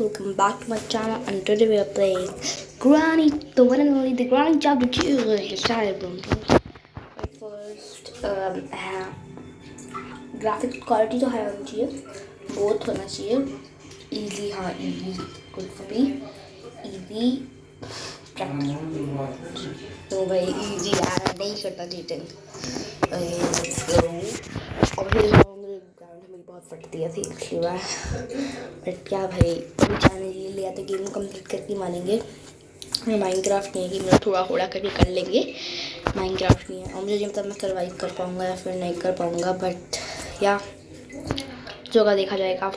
welcome back to my channel, and today we are playing Granny, the one and only the Granny chapter 2. First, graphics quality तो high होनी चाहिए, बहुत होना चाहिए, easy, हाँ easy, कुछ भी इजी तो भाई इजी यार नहीं करता चीटिंग। और फिर मेरी बहुत फटती है थी इसलिए बार, बट क्या भाई अभी जाने के लिए तो गेम कंप्लीट करके मानेंगे। माइनक्राफ्ट नहीं है कि मतलब थोड़ा थोड़ा करके कर लेंगे, माइनक्राफ्ट नहीं है और मुझे मतलब मैं सर्वाइव कर पाऊँगा या फिर नहीं कर पाऊँगा, बट या जो का देखा जाएगा।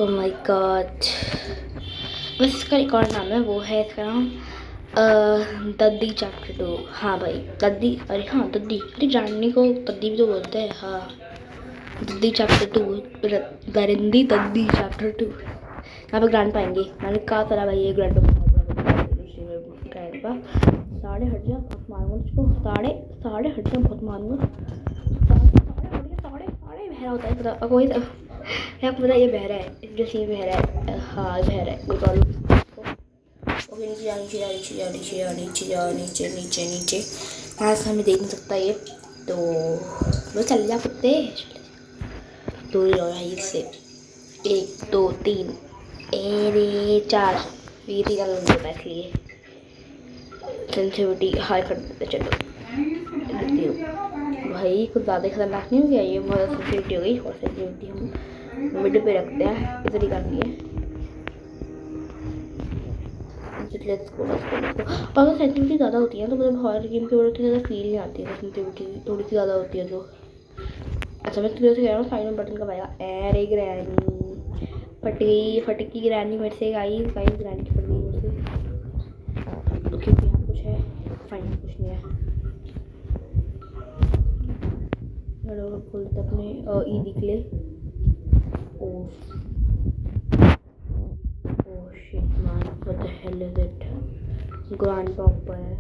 ओह माय गॉड, बस इसका एक और नाम है, वो है इसका नाम ददी चैप्टर 2। हाँ भाई ददी, अरे हाँ ददी, अरे जानने को ददी भी तो बोलते हैं। हाँ ददी चैप्टर 2, गरिंदी ददी चैप्टर 2। यहाँ पे ग्रैंड पाएंगे, मैंने कहा था भाई ये ग्रैंड पा साढ़े हट जा, बहुत मारूंगा उसको, साढ़े हट जा, बहुत मारूंगा, साढ़े बहरा होता है पता कोई, आपको पता ये बहरा है, जो सीन बहरा है। हाँ बहरा है, कोई प्रॉब्लम। ओके नीचे यहाँ से हमें देख नहीं सकता ये, तो वो चल जा कुत्ते, दूर ही रहो भाई इससे। 1 2 3 4 ये 3 अलग होता है, इसलिए सेंसिटिविटी हाई कर देते। चलो भाई कुछ ज़्यादा खतरनाक नहीं हो गया ये, बहुत सेंसिटिविटी हो गई, और सेंसिटिविटी हम मिड पे रखते हैं, इधर ही करनी है। अगर सेंसिटिविटी ज़्यादा होती है तो मतलब हॉरर गेम की वजह से ज़्यादा फील नहीं आती है, सेंसिटिविटी थोड़ी सी ज़्यादा होती है तो। अच्छा मैं क्लियर से कह रहा हूँ, साइड में बटन कब आएगा। अरे ग्रैनी फट गई ग्रैनी मेरे से, गाइस ग्रैनी की फट गई मेरे से, क्योंकि यहाँ कुछ है, फाइन कुछ नहीं है। खोलते अपने ई निकले, oh shit man, what the hell is it. Grandpa ऊपर है,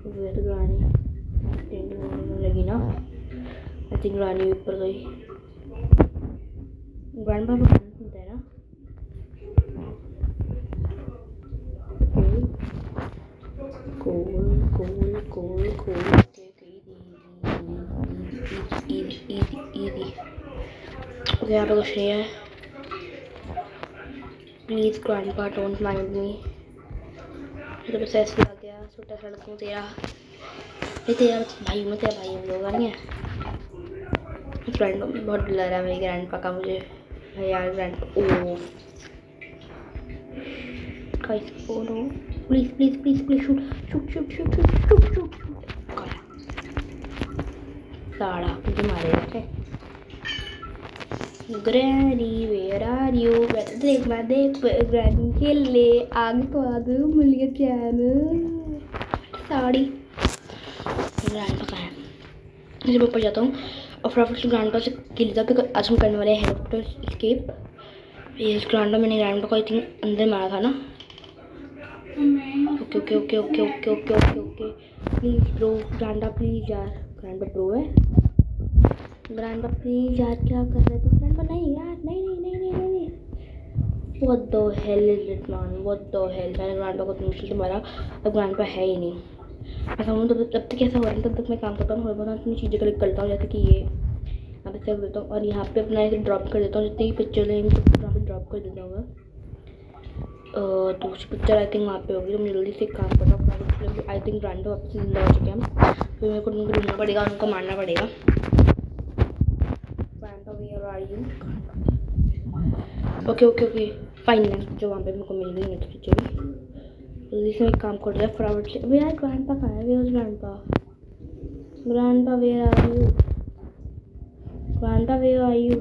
वेयर ग्रैनी लगी ना, आई थिंक ग्रैनी ऊपर गई। ग्रैंडपा को सुनते हैं ना, कोल यहाँ पे कुछ नहीं है, प्लीज ग्रैंडपा डोंट माइंड मी। तो बस ऐसे आ गया, छोटा सा लड़का तेरा भाई, मैं तेरा भाई हम लोग नहीं है, फ्रेंड बहुत डर रहा है भाई ग्रैंडपा का मुझे भाई यार। Grandpa oh guys, oh no, please shoot साड़ा मुझे मारेगा। ग्रैनी वेयर आर यू, देख ग्रैनी के लिए आगे तो आगे मिल गया चैन साड़ी। ग्रैंडपा कहाँ है, मुझे ऊपर जाता हूँ और फटाफट से ग्रैंडपा से किल जाता। आज हम करने वाले हैं हेलीकॉप्टर एस्केप। ये ग्रैंडपा, मैंने ग्रैंडपा को आई थिंक अंदर मारा था ना। Okay please bro, grandpa please यार, ग्रैंडपा ब्रो है, ग्रैंडपा प्लीज यार, क्या कर रहे हो ग्रैंडपा? नहीं यार, नहीं what the hell is it man, what the hell. मैंने ग्रैंडपा को तो मुश्किल से मारा, अब ग्रैंडपा है ही नहीं। ऐसा हूँ तो जब तक ऐसा हो रहा है तब तक मैं काम करता हूँ, थोड़ा बहुत अपनी चीज़ें कलेक्ट करता हूँ, जैसे कि ये यहाँ पे सेव देता हूँ और यहाँ पे अपना ऐसे ड्रॉप कर देता हूँ, जितनी पिक्चर लेंगे यहाँ पे ड्रॉप कर देता हूँ। तो उस पिक्चर आई थिंक वहाँ पे होगी, तो मैं जल्दी से काम करता हूँ। आई थिंक ग्रैंडपा वापस जिंदा हो चुके हैं, फिर मेरे को उनको ढूंढना पड़ेगा, उनको मारना पड़ेगा। ओके फाइन है, जो वहाँ पे मेरे को मिल गई नहीं तो पिक्चर भी जल्दी से एक काम कर दिया फटाफट से। अबे यार ग्रैंडपा कहाँ है, where grandpa where are you, grandpa where are you,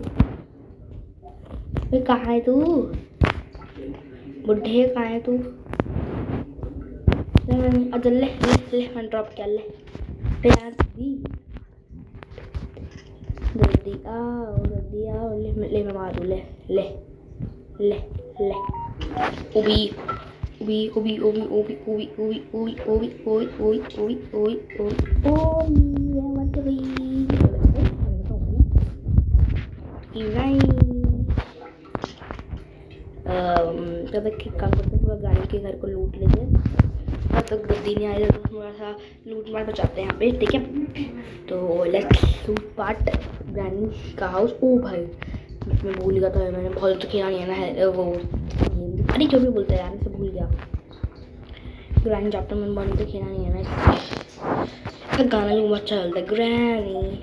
वे कहाँ है तू, बुढ़े कहाँ है तू? ले मैंने ड्रॉप किया, ले यार जल्दी आओ, ले मैं मारूँ, ले उबी मत गई। तब तक एक काम करते हैं, पूरा गाड़ी के घर को लूट लेते हैं। तब तक गद्दी नहीं आई तो थोड़ा सा लूट मार बचाते हैं यहाँ पे, ठीक है। तो लेट्स लूट पार्ट ग्रैनी का हाउस। ओ भाई मैं भूल गया था, मैंने बहुत तो खेला नहीं है ना है वो, अरे जो भी बोलते हैं यार, मैं भूल गया। ग्रैनी चैप्टर में बंद तो खेला नहीं है ना, गाना भी अच्छा चलता है ग्रैनी।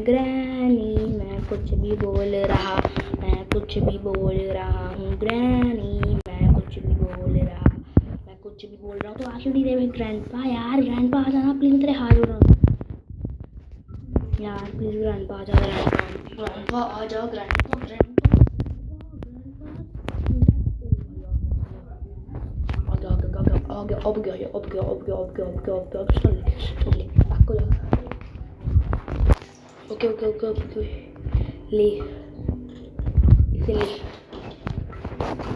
ग्रैनी मैं कुछ भी बोल रहा, मैं कुछ भी बोल रहा हूँ ग्रैनी, मैं कुछ भी बोल रहा, मैं कुछ भी बोल रहा हूँ। तो आखिर नहीं रहे ग्रैंडपा, यार ग्रैंडपा आ जाना प्लीज, तेरे हाथ उड़ा यार प्लीज, ग्रैंडपा आ जाओ, ग्रैंडपा आ जाओ, ग्रैंडपा ओके ले, इसे ले।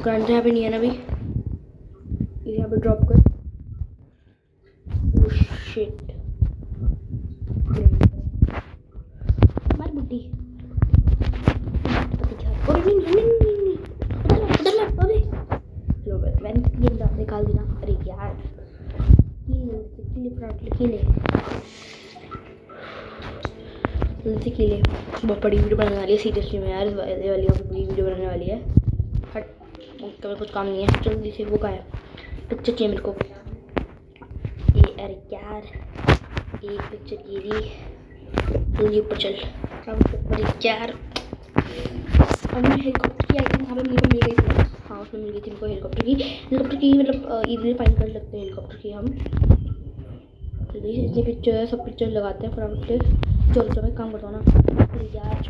ग्रैंड यहाँ पे नहीं है ना अभी, इसे यहाँ पे ड्रॉप कर। ओह शिट, मार बुड्ढी। मैंने निकाल दी ना, अरे यार किले बहुत बड़ी वीडियो बनाने वाली है सीरियसली में यार, ये वाली बड़ी वीडियो बनाने वाली है। हट, कभी कुछ काम नहीं है, जल्दी से वो का है पिक्चर चाहिए मेरे को। ये अरे यार एक पिक्चर की थी, जल्दी ऊपर चल। अरे यार हमने हेलीकॉप्टर की आइटम वहाँ पे मेरे को मिल गई थी, हाँ उसमें मिल गई थी मेरे को हेलीकॉप्टर की मतलब इजीली फाइंड कर सकते हैं हेलीकॉप्टर की हम। जल्दी इतनी पिक्चर है, सब पिक्चर लगाते हैं फटाफट। चलो मैं काम करता हूँ ना, फिर यार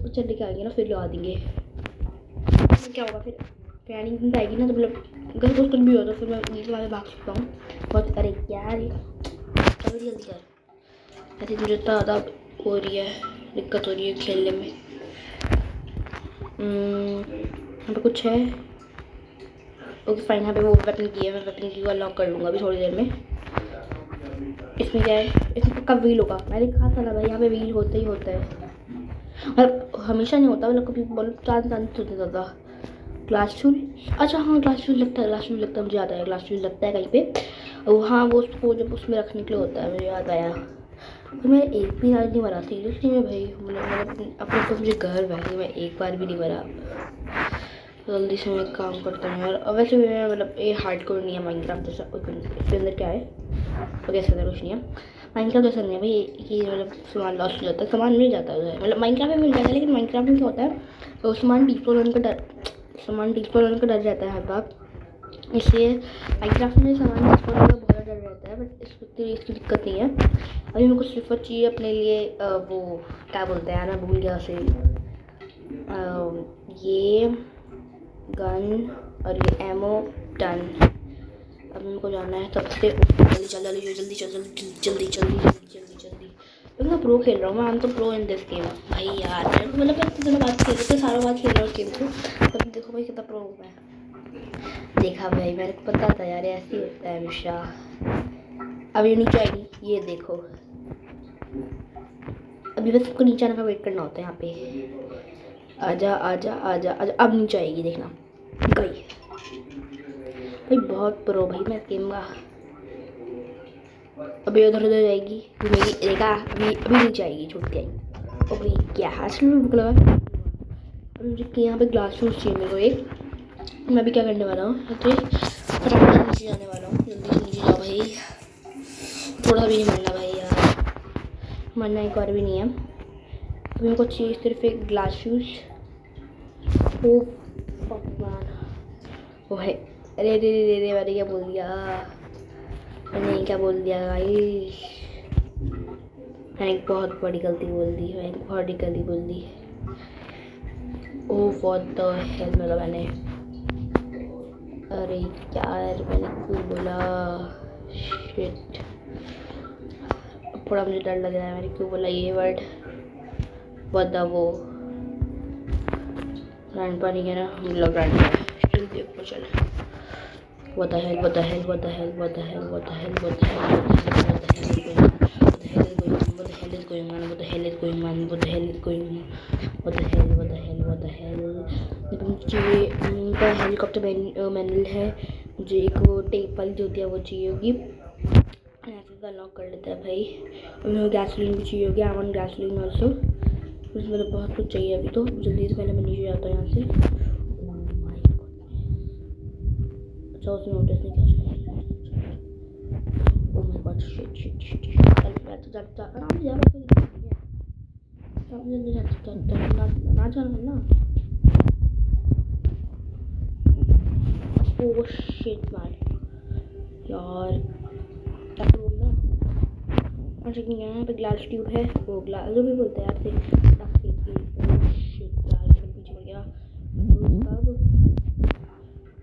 पिक्चर लेके आएंगे ना, फिर लगा देंगे। क्या होगा फिर प्लानिंग दिन आएगी ना, तो मतलब घर कुछ भी हो तो फिर मैं नीचे वाले भाग सकता हूँ बहुत। अरे यार चलो जल्दी कर, ऐसे मुझे इतना ज़्यादा हो रही है, दिक्कत हो रही है खेलने में। यहाँ पे कुछ है, ओके फाइन। यहाँ पे वो वेपन की है, मैं वेपन की को अनलॉक कर लूँगा अभी थोड़ी देर में। इसमें क्या है, इसमें कब व्हील होगा, मैंने कहा था ना भाई यहाँ पे व्हील होता ही होता है, मतलब हमेशा नहीं होता, मतलब कभी मतलब चांस होता था। ग्लास फ्यूल, अच्छा हाँ ग्लास फ्यूल लगता है, ग्लास फ्यूल लगता है, मुझे याद आया ग्लास फ्यूल लगता है कहीं पे। हाँ वो उसको जब उसमें रखने के लिए होता है, मुझे याद आया। तो मैं एक भी आज नहीं मरा थी इसलिए मैं भाई मतलब अपने तो मुझे घर भाई मैं एक बार भी नहीं मरा। जल्दी से मैं काम करता हूँ यार। अब वैसे भी मैं मतलब ये हार्डकोर नहीं है माइनक्राफ्ट जैसा, इसके अंदर क्या है तो कैसे अंदर कुछ नहीं है। माइनक्राफ्ट जैसा नहीं है भाई कि मतलब सामान लॉस्ट हो जाता है, सामान मिल जाता है मतलब माइनक्राफ्ट में मिल जाता है, लेकिन माइनक्राफ्ट में क्या होता है तो सामान डिस्पोज होने का डर रहता है हर बार, इसलिए माइनक्राफ्ट में सामान डिस्पोज होने का बहुत डर रहता है। बट इसकी दिक्कत नहीं है। अभी मेरे को सिर्फ चाहिए अपने लिए वो क्या बोलते हैं ना, भूल गया उसे, ये गन और ये एमो डन। अब मेरे को जाना है सबसे जल्दी। मैं प्रो खेल रहा हूँ, मैं तो प्रो इन दिस गेम भाई यार। मतलब मैं इतने दिनों बाद खेल रहा हूँ, सालों बाद खेल रहा हूँ गेम को, तब देखो भाई कितना प्रो हूँ मैं। देखा भाई मेरे को पता था यार ऐसे ही होता है हमेशा। अब ये नीचे आएगी, ये देखो अभी बस इसको नीचे आने का वेट करना होता है यहाँ पे। आजा आजा आजा आजा, अब नीचे आएगी देखना, गई भाई बहुत प्रो भाई मैं गेम का। अभी उधर जाएगी मेरी, देखा अभी नीचे आएगी, छूट के आई। और भाई क्या हासिल में भूख लगा। अभी मुझे यहाँ पे ग्लास शूज चाहिए मेरे को एक, मैं भी क्या करने वाला हूँ फटाफट नीचे जाने वाला हूँ। जल्दी से नीचे जाओ भाई, थोड़ा भी नहीं मरना भाई यार, मरना एक और भी नहीं है। अभी मेरे को चाहिए सिर्फ एक ग्लास शूज। ओ भगवान, ओ है, अरे रे रे रे मैंने क्या बोल दिया, मैंने क्या बोल दिया भाई, मैंने एक बहुत बड़ी गलती बोल दी, मैंने एक बहुत बड़ी गलती बोल दी। ओह व्हाट द हेल मतलब मैंने, अरे यार मैंने क्यों बोला, शिट थोड़ा मुझे डर लग रहा है, मैंने क्यों बोला ये वर्ड। बता वो ग्रैंडपा नहीं है ना, हम लोग ग्रैंडपा है, जल्दी ऊपर चल। What the hell, what the hell, what the hell, what the hell, what the hell, what the hell, what the hell, what the hell is going on, what the hell is going on, what the hell is going on, what the hell, what the hell, what the hell। मुझे उनका helicopter manual है, मुझे एक वो tape वाली जो होती है वो चाहिए होगी, ऐसे का लॉक कर लेता है भाई। और मुझे गैसोलीन भी चाहिए होगी, आई वांट गैसोलीन ऑल्सो। उसमें मतलब बहुत कुछ चाहिए अभी, तो जल्दी से पहले मैं नीचे जाता हूँ यहाँ से। अच्छा उसने नोटिस नहीं किया, oh my God, shit shit shit, चल मैं तो जाता आराम से यार, कोई दिक्कत नहीं है, जल्दी जाता ना जाना ना। ओह शिट मैन यार, क्या रूम ना और चेकिंग यहाँ पे ग्लास ट्यूब है, वो ग्लास जो भी बोलते हैं यार से शिट यार, मैं पीछे पड़ गया।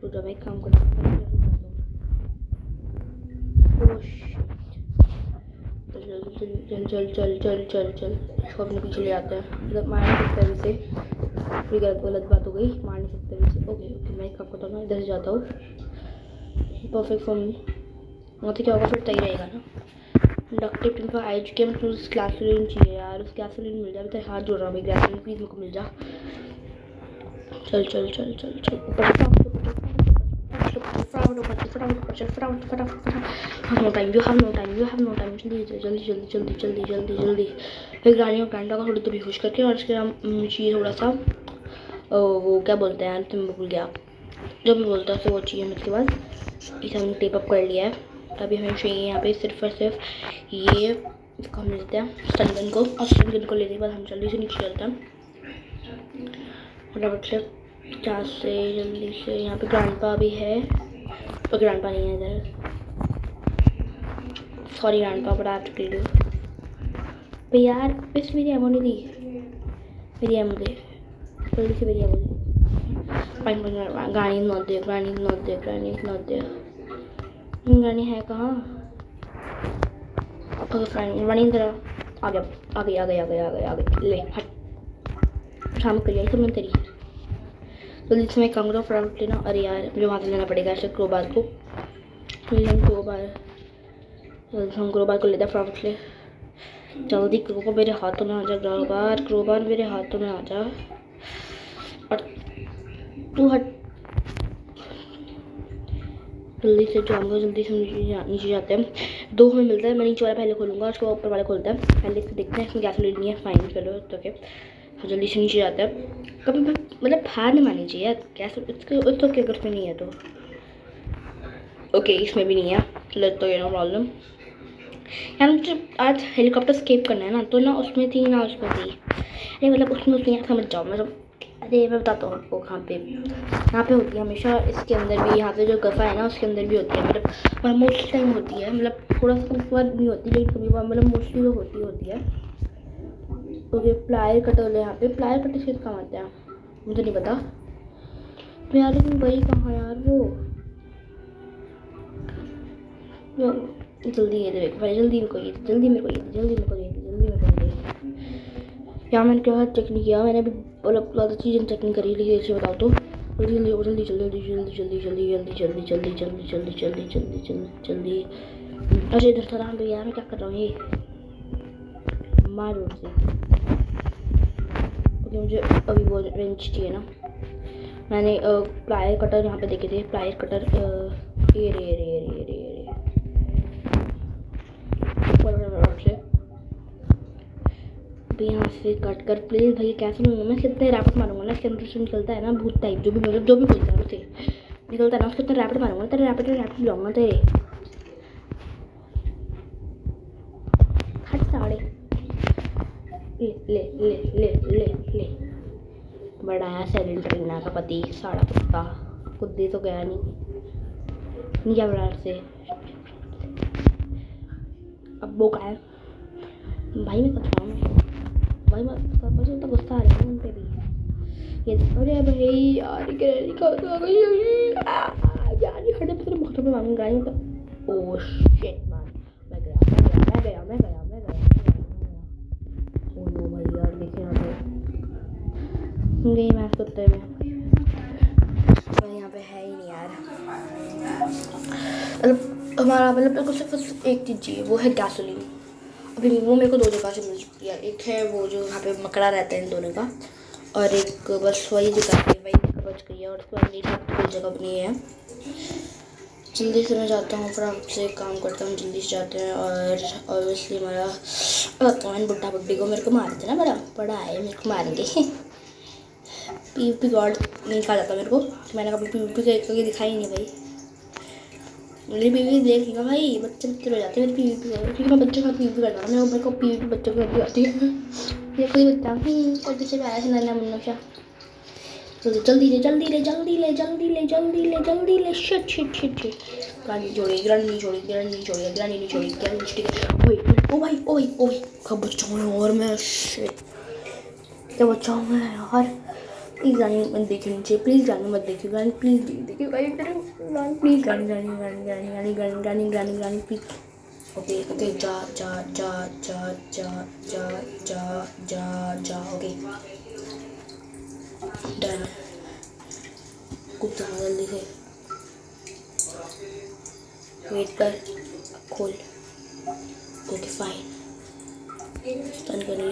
तो जब एक काम करता हूँ चल इसको अपने पीछे ले आते हैं, मतलब मार नहीं सकते अभी से, कोई गलत बात हो गई, मार नहीं सकते अभी से। ओके मैं एक काम करता हूँ, इधर से जाता हूँ, परफेक्ट फॉर मी। वहाँ से क्या होगा फिर सही रहेगा ना। डॉक्टर टिन पर आ चुके हैं, मतलब उस गैसोलीन चाहिए यार, उस गैसोलीन मिल जाए, तो हाथ जोड़ रहा हूँ भाई, गैसोलीन प्लीज़ मेरे को मिल जा। चल ऊपर no time, you have no time, जल्दी। फिर गाड़ियों का थोड़ी देर बेहोश करके, और उसके हम चाहिए थोड़ा सा वो क्या बोलते हैं यार, तुम भूल गया, जो भी बोलता है वो चाहिए। इसके बाद इसे हमने टेप अप कर लिया है, अभी हमें चाहिए यहाँ पे सिर्फ और सिर्फ ये, इसको हम लेते हैं स्टन को, और स्टन को लेने के बाद हम जल्दी से नीचे चलते हैं फटाफट से, जहाँ से जल्दी से। यहाँ पे ग्रैंडपा भी है, और ग्रैंडपा नहीं है इधर, sorry grandpa, but I have to kill you. भाई यार बस मेरी एमो नहीं दी, मेरी एमो दे जल्दी से, मेरी एमो दे। गाड़ी नॉट दे, गाड़ी है कहाँ? ओके फाइन, रनिंग करा, आ गई, ले हट, शाम कर लिया सब मैंने तेरी। जल्दी से मैं काम करूँ फटाफट लेना। अरे यार मुझे वहाँ से लेना पड़ेगा ऐसे क्रोबार को, हम क्रोबार को लेते हैं फटाफट ले, जल्दी क्रोबार मेरे हाथों में आ जा, क्रोबार मेरे हाथों में आ जा, और तू हट, जल्दी से जाऊँगा, जल्दी से नीचे जाते हैं। 2 हमें मिलता है, मैं नीचे वाला पहले खोलूँगा, उसके बाद ऊपर वाला खोलता है, पहले इसको देखते हैं इसमें गैसोलीन नहीं है, फाइन चलो तो ओके। जल्दी से नीचे जाते हैं, कभी मतलब हार नहीं माननी चाहिए यार, गैस तो क्या अगर नहीं है तो ओके, इसमें भी नहीं है, चलो तो ये नो प्रॉब्लम यार। मुझे आज हेलीकॉप्टर स्केप करना है ना, तो ना उसमें थी ना उसमें थी, अरे मतलब उसमें समझ जाओ, मतलब अरे मैं बताता हूँ आपको, यहाँ पे होती है हमेशा, इसके अंदर भी, यहाँ पे जो गफ़ा है ना उसके अंदर भी होती है, मतलब मोस्टली टाइम होती है, मतलब थोड़ा सा कभी बार नहीं होती, लेकिन कभी बार मतलब मोस्टली तो होती है। ओके प्लायर कटर, यहाँ पे प्लायर कटर किस काम आते हैं मुझे नहीं पता तो यार, लेकिन वही कहाँ यार वो जल्दी ये देख भाई, जल्दी मेरे को ये यार। मैंने क्या चेक नहीं किया, मैंने अभी मतलब ज़्यादा चीज़ें चेक नहीं करी, लेकिन ऐसे बताओ तो जल्दी। अरे इधर था राम भैया, मैं क्या कर रहा हूँ ये मार रोड से। ओके मुझे अभी वो रेंज चाहिए ना, मैंने प्लायर कटर यहाँ पे देखे थे, प्लायर कटर ये अभी यहाँ से कट कर प्लीज़ भैया, कैसे लूँगा मैं, कितने रैपिड मारूंगा ना, इसके अंदर से निकलता है ना भूत टाइप, जो भी बोलता है उसे निकलता है ना, उसके इतना रैपिड मारूंगा, तेरे रैपिड लाऊंगा तेरे, हट साड़े, ले बड़ा आया सेलेंट्रीना का पति, साड़ा कुत्ता, कुत्ते तो गया नहीं क्या बड़ा से, अब वो का है भाई, मैं कट रहा हूँ भाई, मुझे तो गुस्सा आ रहा है उन पे भी ये। अरे भाई यार यार ये हटे तेरे मुख पे मारूंगा गाड़ी में तो। ओह शिट मैन, मैं गया। ओह नो भाई यार देखिए ना तो गई मैं कुत्ते में, यहाँ पे है ही नहीं यार, मतलब हमारा मतलब कुछ सिर्फ एक चीज़ चाहिए, वो है गैसोलीन। अभी वो मेरे को 2 जगह से मिल चुकी है। एक है वो जो यहाँ पे मकड़ा रहता है इन दोनों का, और एक बस वही जगह है, वही जगह बच गई है, और उसके बाद मेरे साथ कोई जगह भी नहीं है। जल्दी से मैं जाता हूँ, फिर आपसे काम करता हूँ, जल्दी से जाते हैं। और ऑब्वियसली हमारा बुड्ढा बुड्ढी को मेरे को मारते ना, बड़ा है, मेरे को मारेंगे। PVP गॉड नहीं कहा जाता मेरे को, मैंने कभी PVP करके दिखाई नहीं भाई। मेरी PVP देख लिया भाई, बच्चे हो जाते हैं मेरे PVP को, क्योंकि मैं बच्चों के साथ PVP करता हूँ। मेरे को PVP बच्चों के साथ आती है। ये कोई बच्चा कोई पीछे पे आया था नन्ना मुन्ना सा, जल्दी ले शिट शिट शिट शिट। ग्रानी नहीं छोड़ी। ओ भाई कब बचाऊँ और मैं, शिट क्या बचाऊँ मैं यार। प्लीज़ ग्रानी मत देखिए नीचे, प्लीज़ ग्रानी मत देखिए, ग्रानी प्लीज़ देखिए भाई, प्लीज़ ग्रानी प्लीज़। ओके जा ओके डन। कुछ जल्दी से वेट कर, खोल। ओके फाइन, स्टन कर ले।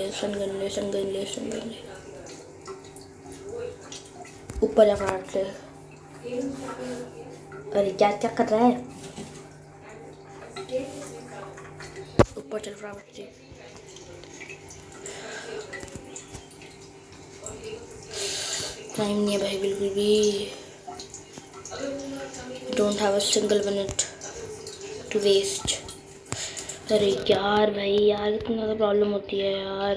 ऊपर जा फटाफट से। अरे क्या कर रहा है, ऊपर चल फटाफट से। टाइम नहीं है भाई बिल्कुल भी, don't have a single minute to waste. अरे यार भाई यार, इतनी ज़्यादा प्रॉब्लम होती है यार।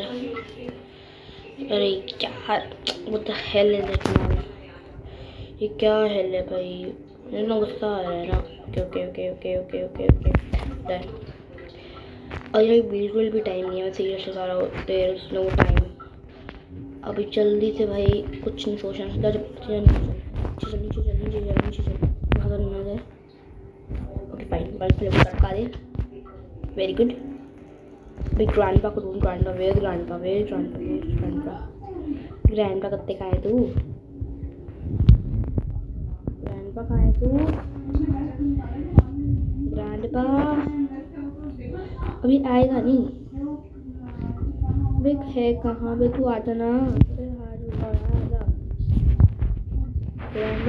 अरे यार what the hell is it man, ये क्या हेल है भाई, मुझे ना गुस्सा आ रहा है ना। Okay done. और ये बिल्कुल भी टाइम नहीं है, मैं सीरियसली सारा देर इज नो टाइम। अभी जल्दी से भाई कुछ नहीं सोचना, सीधा नीचे चल। ओके फाइन, बस प्ले कर दे, वेरी गुड। अभी ग्रैंडपा को ढूंढ, ग्रैंडपा कत्ते कहाँ है तू, ग्रैंडपा अभी आएगा नहीं, वे है कहाँ बे, तू आ जाना,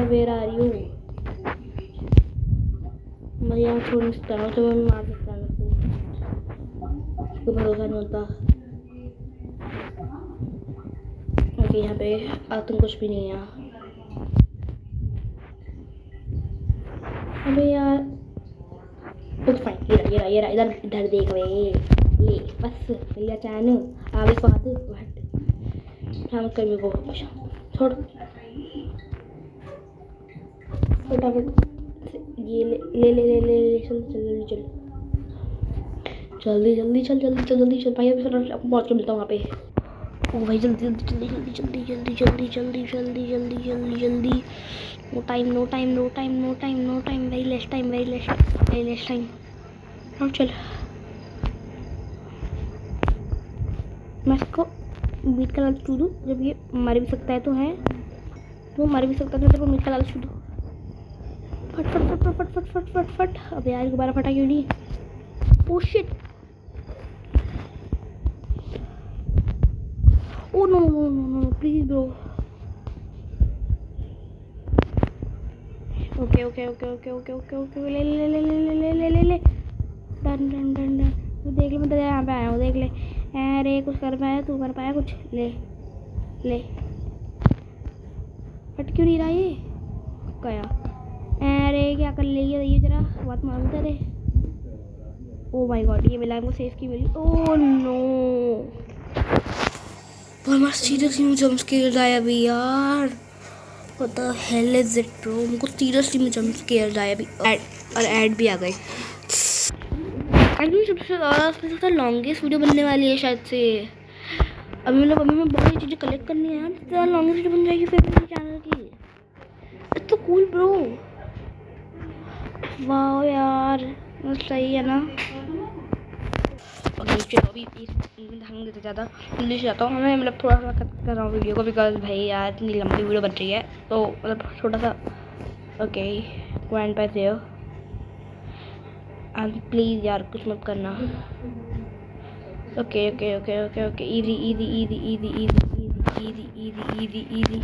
वेयर आ रही हूँ। मैं यहाँ छोड़ नहीं सकता ना, तो मैं मार सकता हूँ, उसको भरोसा नहीं होता। ओके यहाँ पे आतंक कुछ भी नहीं है। अबे यार ओके फाइन, ये रहा इधर देख वे, ले बस लिया चैन आगे बात हम कर मेरे को छोड़ फटाफट ये ले चल जल्दी चल भाई, अभी आपको पहुँच के मिलता हूँ वहाँ पे। ओ भाई जल्दी no time very less time. अब चल मैं इसको मीट का लालच छू दूँ, जब ये मर भी सकता है तो है, वो मर भी सकता है तो तेरे को मीट का लालच छू दूँ। फट। अब यार दोबारा फटा क्यों नहीं, oh shit, oh no please bro. Okay ले डन। तो देख ले, मैं तेरे यहाँ पे आया हूँ, देख ले। अरे कुछ कर पाया, तू कर पाया कुछ, ले फट क्यों नहीं रहा ये गया। अरे क्या कर ली है ये, जरा बात मालूम तेरे। ओ माय गॉड, ये मिला हमको सेफ की मिली। ओह नो, हमारा सीरियसली में जंप स्केयर आया अभी यार, what the hell is it bro, हमको सीरियसली में जंप स्केयर आया अभी, और ऐड भी आ गए। अभी सबसे ज़्यादा लॉन्गेस्ट वीडियो बनने वाली है शायद से। अभी मैं बहुत सारी चीज़ें कलेक्ट करनी है यार, ज़्यादा लॉन्गेस्ट वीडियो बन जाएगी फिर मेरे चैनल की। इट्स तो कूल ब्रो, वाह यार सही है ना। ओके चलो अभी ढंग देते ज़्यादा जल्दी से जाता हूँ मैं, मतलब थोड़ा सा कर रहा हूँ वीडियो को, बिकॉज भाई यार इतनी लंबी वीडियो बन रही है, तो मतलब थोड़ा सा। ओके ग्रैंड पैस एंड प्लीज़ यार कुछ मत करना, okay okay okay okay okay easy easy easy easy easy easy easy easy easy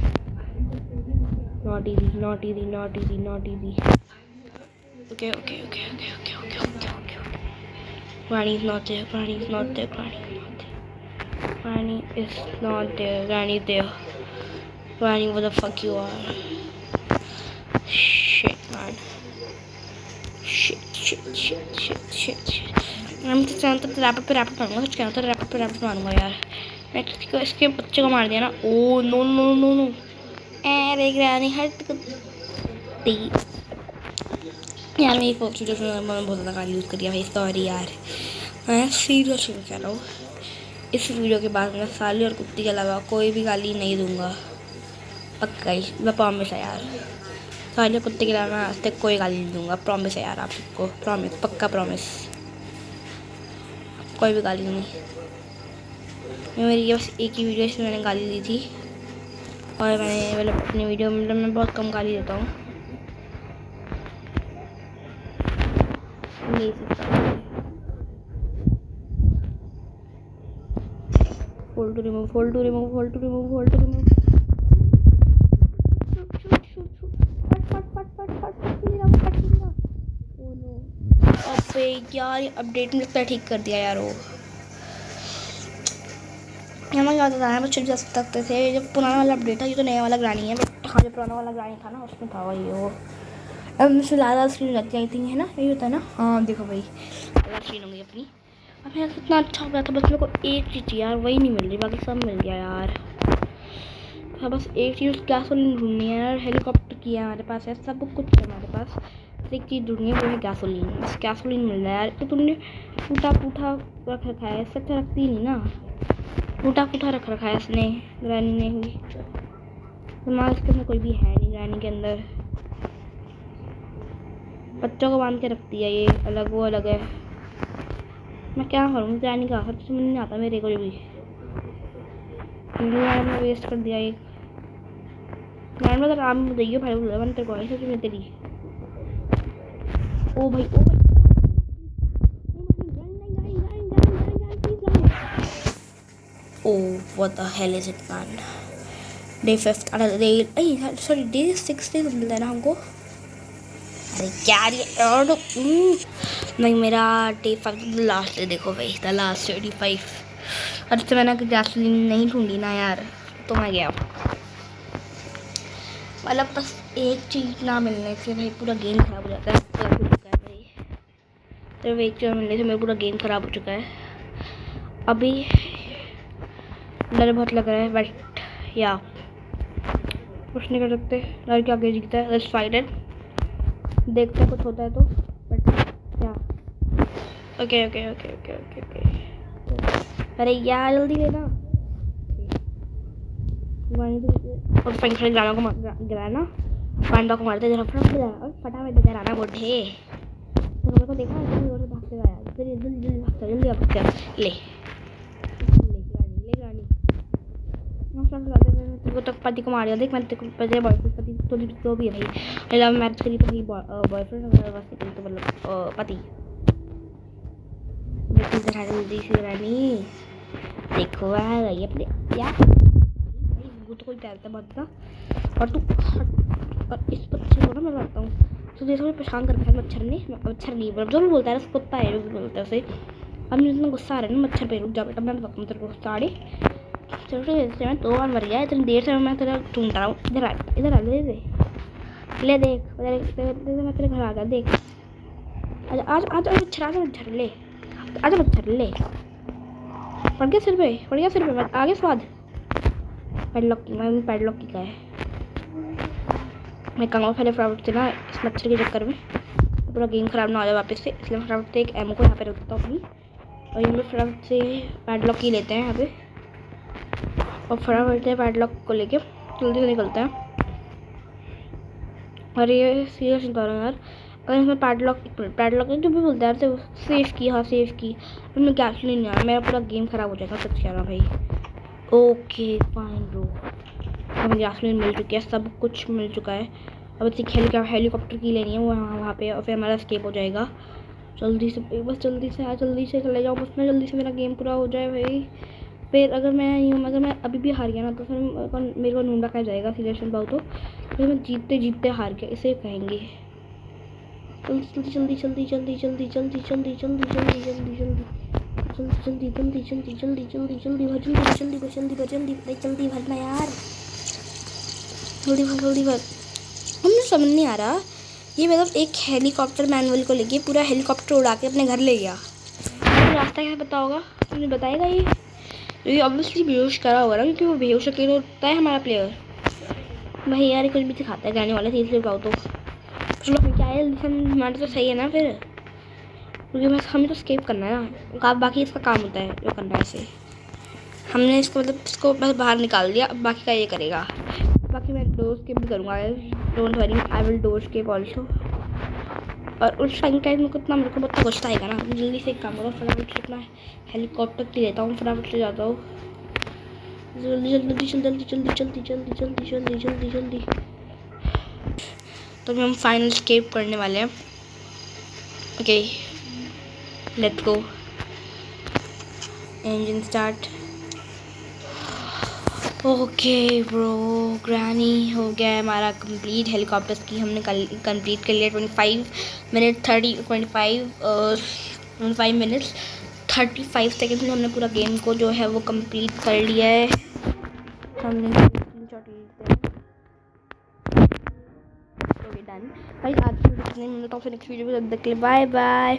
not easy not easy not easy not easy okay okay okay okay okay okay okay okay Granny is not there. Granny is not there. Granny is not there. Granny is there. Granny, what the fuck you are? Shit, man. Shit. मैं तो channel तो rapid पे rapid मारूंगा। तो channel तो rapid पे rapid मारूंगा यार। मैं इसके बच्चे को मार दिया ना। Oh no no no no. अरे ग्रैनी हट दी यार। मेरी फोटो जो मैंने बहुत ज़्यादा गाली यूज़ करी है भाई। सॉरी यार, मैं सीरियसली कह रहा हूँ। इस वीडियो के बाद मैं साली और कुत्ती के अलावा कोई भी गाली नहीं दूंगा। पक्का ही, मैं प्रॉमिस है यार। साली और कुत्ते के अलावा मैं आज तक कोई गाली नहीं दूंगा। प्रॉमिस है यार आप सबको। प्रॉमिस, पक्का प्रॉमिस। कोई भी गाली नहीं। ये मेरी ये बस एक ही वीडियो इसमें मैंने गाली दी थी। और मैंने मतलब अपनी वीडियो में मैं बहुत कम गाली देता हूँ। Hold to remove, hold to remove, hold to remove, hold to remove. Shoot. Fat. Oh no. अबे यार, अपडेट में लगता है ठीक कर दिया यार वो। हमें याद आता है बच्चे जा सकते थे। जब पुराना वाला अपडेट था, ये तो नया वाला ग्रानी है। बट हाँ, जो पुराना वाला ग्रानी था ना, उसमें था वही वो। अब मुझसे लाल स्क्रीन लगती आई थिंक है ना, यही होता है ना। हाँ देखो भाई, लाल स्क्रीन हो गई अपनी। अब यार कितना अच्छा हो गया था। बस मेरे को एक चीज़ यार वही नहीं मिल रही, बाकी सब मिल गया यार। हाँ बस एक चीज़ गैसोलीन ढूंढनी है यार। हेलीकॉप्टर की है हमारे पास है, सब कुछ है हमारे पास। एक चीज़ ढूंढनी है, वो है गैसोलीन। बस गैसोलीन मिल रहा है यार। तो तुमने टूटा रख रखा है, इससे अच्छा रखती नहीं ना। टूटा रख रखा है इसने, ग्रैनी ने हुई। दिमाग इसके अंदर कोई भी है नहीं ग्रैनी के अंदर। बच्चों को बांध के रखती है ये, अलग वो अलग है। मैं क्या करूँ, ग्रैनी का हर समझ नहीं आता मेरे को भी। मैंने वेस्ट कर दिया एक। ग्रैंड मदर आराम में दैयो भाई, मैंने तेरे को ऐसे क्यों तेरी। ओ भाई oh what the hell is it man. Day 5 day sorry day 6 day मिलता है ना हमको। अरे क्या नहीं, मेरा डे 5 लास्ट डे। देखो भाई, द लास्ट डे 5। और तो मैंने गैसोलीन नहीं ढूंढी ना यार, तो मैं गया। मतलब बस एक चीज़ ना मिलने से भाई पूरा गेम खराब हो जाता है। तो एक चीज़ मिलने से मेरा पूरा गेम खराब हो चुका है। अभी डर बहुत लग रहा है, बट या कुछ नहीं कर सकते। डर के आगे जीतता है। Let's fight it. देखते कुछ होता है तो, बट या ओके। अरे यार जल्दी लेना। और पंखे गानों को गिराना, पांडा को मारते जरा फटाफट गिराना बुढ़े। तो मेरे को देखा भागते आया जल्दी अब ले गाड़ी। तेरे तक पति को मार दिया। देख, मैं तेरे बॉयफ्रेंड पति तो भी है भाई। लव मैरिज करी तो भाई बॉयफ्रेंड तो मतलब पति। जल्दी से रानी देखो आ गई अपने यार। वो तो कोई टहलता बहुत था। और तू और इस बच्चे को ना मैं बताता हूँ, तो देखो मैं परेशान कर रखा है मच्छर ने। मच्छर नहीं जो भी बोलता है ना, कुत्ता है जो भी बोलता है उसे। अब मुझे इतना गुस्सा आ रहा है ना मच्छर पे। रुक जा बेटा, मैं बताता हूँ तेरे को। साढ़े चलो मैं 2 बार मर गया। इतनी देर से मैं तेरा ढूंढ रहा हूँ। इधर आ ले देख, मैं तेरे घर आ गया। देख आज मच्छर ले, आजा मच्छर ले। पड़ गया सिर पे आगे स्वाद। पैडलॉक की का है। मैं कहूँगा पहले फटाफट से ना इस मच्छर के चक्कर में पूरा गेम खराब ना हो जाए वापस से, इसलिए फटाफट से एक एमओ को यहाँ पे रखता हूँ अपनी। और ये फटाफट से पैडलॉक की लेते हैं यहाँ पे। और फटाफट से पैडलॉक को लेके जल्दी से निकलते हैं। और ये सीरियस नहीं कर रहा यार। अगर इसमें पैडलॉक जो भी बोलते हैं यार, सेफ की उन्होंने कैश नहीं आया, मेरा पूरा गेम खराब हो जाएगा। सच कह रहा भाई। ओके फाइन ब्रो, हमें गैसोलीन मिल चुकी है, सब कुछ मिल चुका है। अब इसकी हेलीकॉप्टर की लेनी है वहाँ पे, और फिर हमारा स्केप हो जाएगा। जल्दी से बस जल्दी से आ, जल्दी से चले जाओ, बस मैं जल्दी से मेरा गेम पूरा हो जाए भाई। फिर अगर मैं अभी भी हार गया ना तो फिर मेरे को नूंबा कहा जाएगा सिलेक्शन पाओ तो फिर मैं जीतते जीतते हार गया इसे कहेंगे। जल्दी जल्दी जल्दी जल्दी जल्दी जल्दी जल्दी जल्दी जल्दी जल्दी जल्दी जल्दी जल्दी जल्दी जल्दी जल्दी भर जल्दी भर जल्दी भर जल्दी भर जल्दी भरना यार, जल्दी भर जल्दी भर। मुझे समझ नहीं आ रहा ये मतलब एक हेलीकॉप्टर मैनुअल को लेके पूरा हेलीकॉप्टर उड़ा के अपने घर ले गया, मुझे रास्ता कैसे पता होगा, मुझे बताएगा ये ऑब्वियसली बेहोश करा होगा ना क्योंकि वो बेहोश अकेले होता है हमारा प्लेयर। भाई यार कुछ भी सिखाता है गाने वाला तीसरे बताओ तो चलो क्या है, हमारा तो सही है ना फिर, क्योंकि बस हमें तो स्केप करना है ना, बाकी इसका काम होता है जो करना है इसे। हमने इसको मतलब इसको बस बाहर निकाल दिया, अब बाकी का ये करेगा। बाकी मैं डोर स्केप भी करूँगा, don't worry I will door escape also. और उस टाइम मेरे को बहुत गुस्सा आएगा ना, जल्दी से एक काम करो फटाफट से अपना हेलीकॉप्टर ले लेता हूँ, फटाफट से जाता हूँ जल्दी जल्दी जल्दी जल्दी जल्दी जल्दी जल्दी जल्दी जल्दी जल्दी। तो हम फाइनल स्केप करने वाले हैं। Okay let's go, engine start. Okay bro, granny हो गया है हमारा कंप्लीट, हेलीकॉप्टर की हमने कंप्लीट कर लिया। 25 मिनट्स 35 सेकेंड में हमने पूरा गेम को जो है वो कंप्लीट कर लिया है। हमने स्क्रीनशॉट ले लेते हैं। ओके डन भाई, आज की वीडियो कितने मिनट, फिर नेक्स्ट वीडियो में तब तक के लिए बाय बाय।